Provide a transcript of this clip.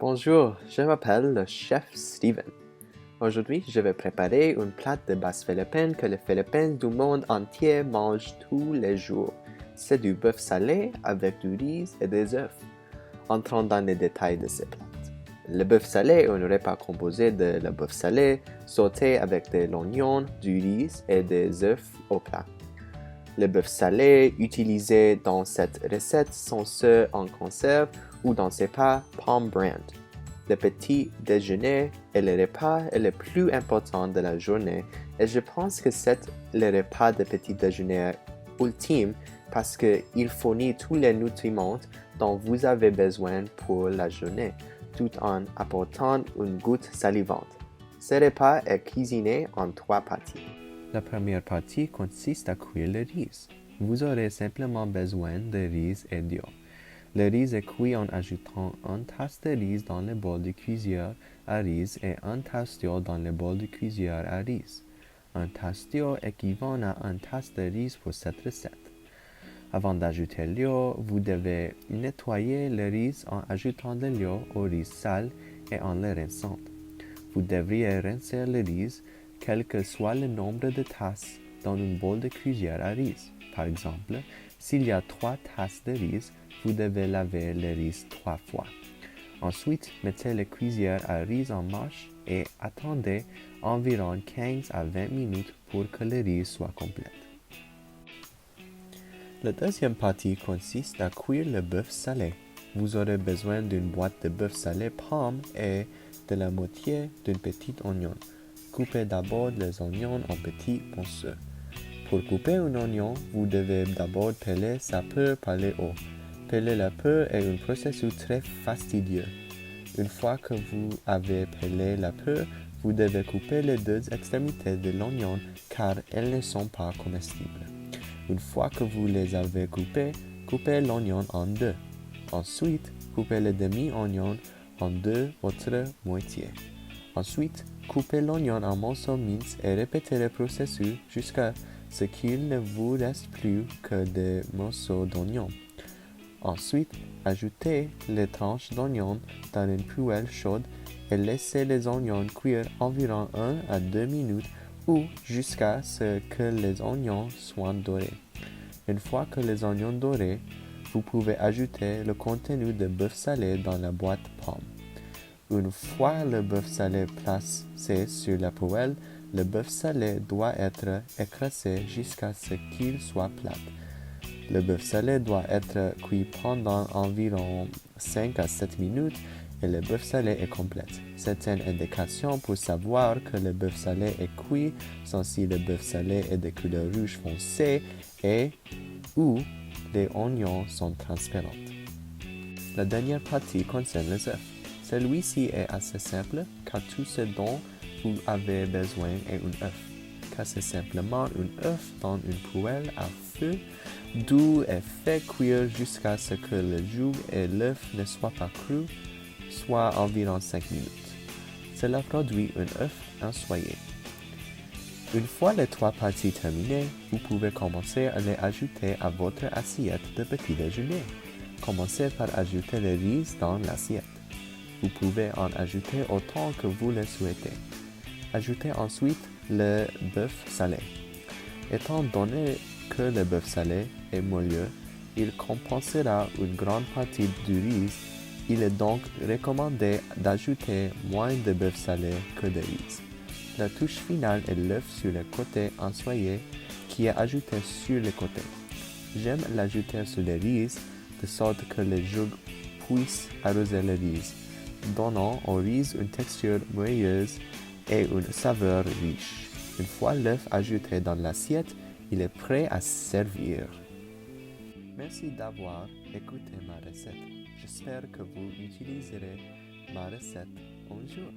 Bonjour, je m'appelle le chef Steven. Aujourd'hui, je vais préparer un plat de base philippine que les Philippins du monde entier mangent tous les jours. C'est du bœuf salé avec du riz et des œufs. Entrons dans les détails de ces plats. Le bœuf salé est un repas composé de le bœuf salé sauté avec de l'oignon, du riz et des œufs au plat. Les bœufs salés utilisés dans cette recette sont ceux en conserve ou dans ces plats Palm Brand. Le petit déjeuner est le repas le plus important de la journée et je pense que c'est le repas de petit déjeuner ultime parce qu'il fournit tous les nutriments dont vous avez besoin pour la journée, tout en apportant une goutte salivante. Ce repas est cuisiné en 3 parties. La première partie consiste à cuire le riz. Vous aurez simplement besoin de riz et d'eau. Le riz est cuit en ajoutant une tasse de riz dans le bol de cuiseur à riz et une tasse d'eau dans le bol de cuiseur à riz. Une tasse d'eau équivaut à une tasse de riz pour cette recette. Avant d'ajouter l'eau, vous devez nettoyer le riz en ajoutant de l'eau au riz sale et en le rinçant. Vous devriez rincer le riz, quel que soit le nombre de tasses, dans une bol de cuiseur à riz. Par exemple, s'il y a 3 tasses de riz, vous devez laver le riz 3 fois. Ensuite, mettez le cuiseur à riz en marche et attendez environ 15 à 20 minutes pour que le riz soit complet. La deuxième partie consiste à cuire le bœuf salé. Vous aurez besoin d'une boîte de bœuf salé pomme et de la moitié d'un petit oignon. Coupez d'abord les oignons en petits ponceaux. Pour couper un oignon, vous devez d'abord peler sa peau par le haut. Peler la peau est un processus très fastidieux. Une fois que vous avez pelé la peau, vous devez couper les deux extrémités de l'oignon car elles ne sont pas comestibles. Une fois que vous les avez coupées, coupez l'oignon en deux. Ensuite, coupez le demi-oignon en deux autres moitiés. Ensuite, coupez l'oignon en morceaux minces et répétez le processus jusqu'à ce qu'il ne vous reste plus que des morceaux d'oignon. Ensuite, ajoutez les tranches d'oignon dans une poêle chaude et laissez les oignons cuire environ 1 à 2 minutes ou jusqu'à ce que les oignons soient dorés. Une fois que les oignons dorés, vous pouvez ajouter le contenu de bœuf salé dans la boîte pomme. Une fois le bœuf salé placé sur la poêle, le bœuf salé doit être écrasé jusqu'à ce qu'il soit plat. Le bœuf salé doit être cuit pendant environ 5 à 7 minutes et le bœuf salé est complet. C'est une indication pour savoir que le bœuf salé est cuit sont si le bœuf salé est de couleur rouge foncé et ou les oignons sont transparents. La dernière partie concerne les œufs. Celui-ci est assez simple car tout ce dont vous avez besoin est un œuf. Car c'est simplement un œuf dans une poêle à feu d'où est fait cuire jusqu'à ce que le jus et l'œuf ne soient pas crus, soit environ 5 minutes. Cela produit un œuf ensoyé. Une fois les 3 parties terminées, vous pouvez commencer à les ajouter à votre assiette de petit déjeuner. Commencez par ajouter le riz dans l'assiette. Vous pouvez en ajouter autant que vous le souhaitez. Ajoutez ensuite le bœuf salé. Étant donné que le bœuf salé est moelleux, il compensera une grande partie du riz. Il est donc recommandé d'ajouter moins de bœuf salé que de riz. La touche finale est l'œuf sur le côté ensoyé qui est ajouté sur le côté. J'aime l'ajouter sur le riz de sorte que le jus puisse arroser le riz, donnant au riz une texture moelleuse et une saveur riche. Une fois l'œuf ajouté dans l'assiette, il est prêt à servir. Merci d'avoir écouté ma recette. J'espère que vous utiliserez ma recette un jour.